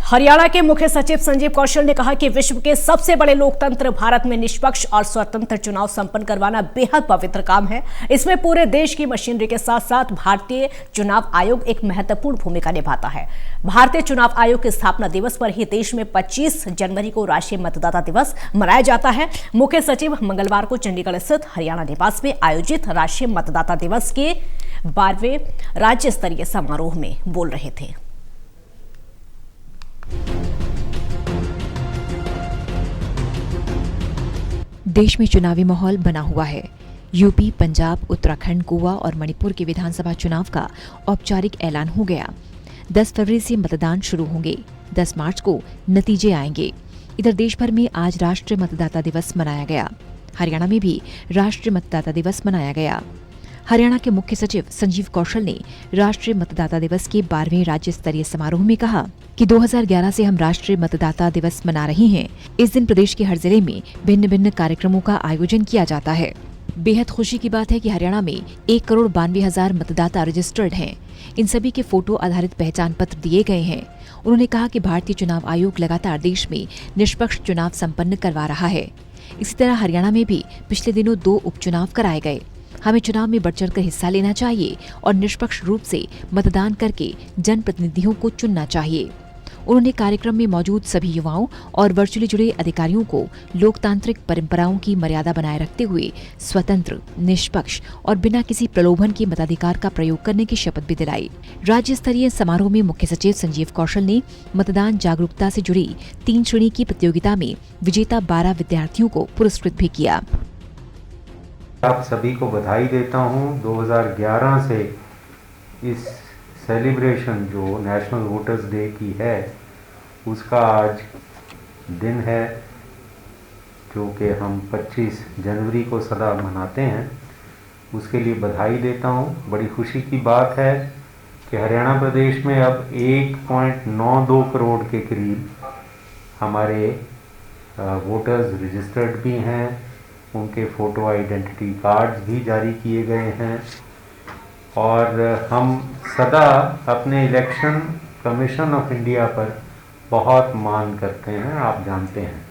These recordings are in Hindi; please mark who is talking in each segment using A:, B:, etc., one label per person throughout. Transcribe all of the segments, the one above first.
A: हरियाणा के मुख्य सचिव संजीव कौशल ने कहा कि विश्व के सबसे बड़े लोकतंत्र भारत में निष्पक्ष और स्वतंत्र चुनाव संपन्न करवाना बेहद पवित्र काम है। इसमें पूरे देश की मशीनरी के साथ साथ भारतीय चुनाव आयोग एक महत्वपूर्ण भूमिका निभाता है। भारतीय चुनाव आयोग के स्थापना दिवस पर ही देश में 25 जनवरी को राष्ट्रीय मतदाता दिवस मनाया जाता है। मुख्य सचिव मंगलवार को चंडीगढ़ स्थित हरियाणा निवास में आयोजित राष्ट्रीय मतदाता दिवस के 12वें राज्य स्तरीय समारोह में बोल रहे थे।
B: देश में चुनावी माहौल बना हुआ है। यूपी, पंजाब, उत्तराखंड, गोवा और मणिपुर के विधानसभा चुनाव का औपचारिक ऐलान हो गया। 10 फरवरी से मतदान शुरू होंगे। 10 मार्च को नतीजे आएंगे। इधर देश भर में आज राष्ट्रीय मतदाता दिवस मनाया गया। हरियाणा में भी राष्ट्रीय मतदाता दिवस मनाया गया। हरियाणा के मुख्य सचिव संजीव कौशल ने राष्ट्रीय मतदाता दिवस के 12वें राज्य स्तरीय समारोह में कहा कि 2011 से हम राष्ट्रीय मतदाता दिवस मना रहे हैं। इस दिन प्रदेश के हर जिले में भिन्न भिन्न कार्यक्रमों का आयोजन किया जाता है। बेहद खुशी की बात है कि हरियाणा में 1,92,000 मतदाता रजिस्टर्ड हैं। इन सभी के फोटो आधारित पहचान पत्र दिए गए हैं। उन्होंने कहा कि भारतीय चुनाव आयोग लगातार देश में निष्पक्ष चुनाव संपन्न करवा रहा है। इसी तरह हरियाणा में भी पिछले दिनों 2 उपचुनाव कराए गए। हमें चुनाव में बढ़ चढ़कर हिस्सा लेना चाहिए और निष्पक्ष रूप से मतदान करके जनप्रतिनिधियों को चुनना चाहिए। उन्होंने कार्यक्रम में मौजूद सभी युवाओं और वर्चुअली जुड़े अधिकारियों को लोकतांत्रिक परंपराओं की मर्यादा बनाए रखते हुए स्वतंत्र, निष्पक्ष और बिना किसी प्रलोभन के मताधिकार का प्रयोग करने की शपथ भी दिलाई। राज्य स्तरीय समारोह में मुख्य सचिव संजीव कौशल ने मतदान जागरूकता से जुड़ी 3 श्रेणी की प्रतियोगिता में विजेता 12 विद्यार्थियों को पुरस्कृत भी किया।
C: आप सभी को बधाई देता हूं। 2011 से इस सेलिब्रेशन जो नेशनल वोटर्स डे की है उसका आज दिन है, जो कि हम 25 जनवरी को सदा मनाते हैं। उसके लिए बधाई देता हूं। बड़ी खुशी की बात है कि हरियाणा प्रदेश में अब 1.92 करोड़ के करीब हमारे वोटर्स रजिस्टर्ड भी हैं। उनके फ़ोटो आइडेंटिटी कार्ड्स भी जारी किए गए हैं और हम सदा अपने इलेक्शन कमीशन ऑफ इंडिया पर बहुत मान करते हैं, आप जानते हैं।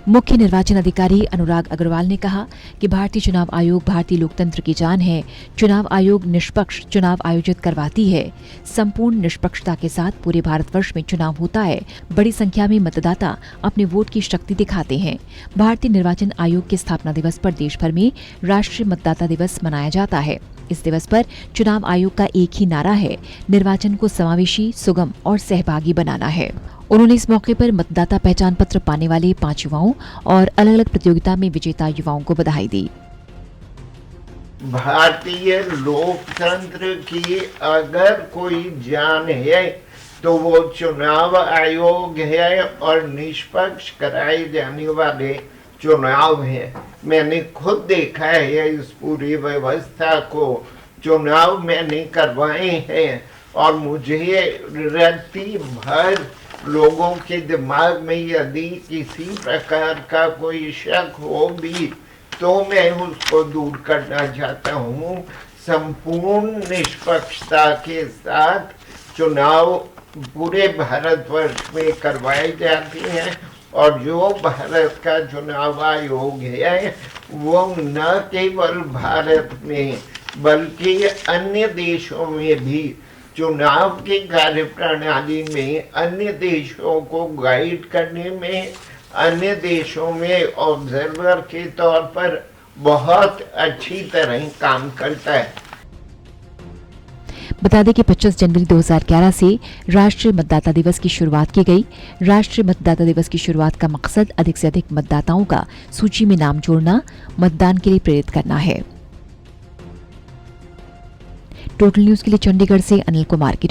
B: मुख्य निर्वाचन अधिकारी अनुराग अग्रवाल ने कहा कि भारतीय चुनाव आयोग भारतीय लोकतंत्र की जान है। चुनाव आयोग निष्पक्ष चुनाव आयोजित करवाती है। संपूर्ण निष्पक्षता के साथ पूरे भारतवर्ष में चुनाव होता है। बड़ी संख्या में मतदाता अपने वोट की शक्ति दिखाते हैं। भारतीय निर्वाचन आयोग के स्थापना दिवस पर देश भर में राष्ट्रीय मतदाता दिवस मनाया जाता है। इस दिवस पर चुनाव आयोग का एक ही नारा है, निर्वाचन को समावेशी, सुगम और सहभागी बनाना है। उन्होंने इस मौके पर मतदाता पहचान पत्र पाने वाले 5 युवाओं और अलग अलग प्रतियोगिता में विजेता युवाओं को बधाई दी।
D: भारतीय लोकतंत्र की अगर कोई जान है तो वो चुनाव आयोग है और निष्पक्ष कराए जाने वाले चुनाव है। मैंने खुद देखा है इस पूरी व्यवस्था को, चुनाव मैंने करवाए हैं और मुझे रत्ती भर लोगों के दिमाग में यदि किसी प्रकार का कोई शक हो भी तो मैं उसको दूर करना चाहता हूँ। संपूर्ण निष्पक्षता के साथ चुनाव पूरे भारतवर्ष में करवाए जाते हैं और जो भारत का चुनाव आयोग है वो न केवल भारत में बल्कि अन्य देशों में भी चुनाव की कार्य प्रणाली में अन्य देशों को गाइड करने में, अन्य देशों में ऑब्जर्वर के तौर पर बहुत अच्छी तरह काम करता है।
B: बता दें कि 25 जनवरी 2011 से राष्ट्रीय मतदाता दिवस की शुरुआत की गई। राष्ट्रीय मतदाता दिवस की शुरुआत का मकसद अधिक से अधिक मतदाताओं का सूची में नाम जोड़ना, मतदान के लिए प्रेरित करना है। टोटल न्यूज के लिए चंडीगढ़ से अनिल कुमार की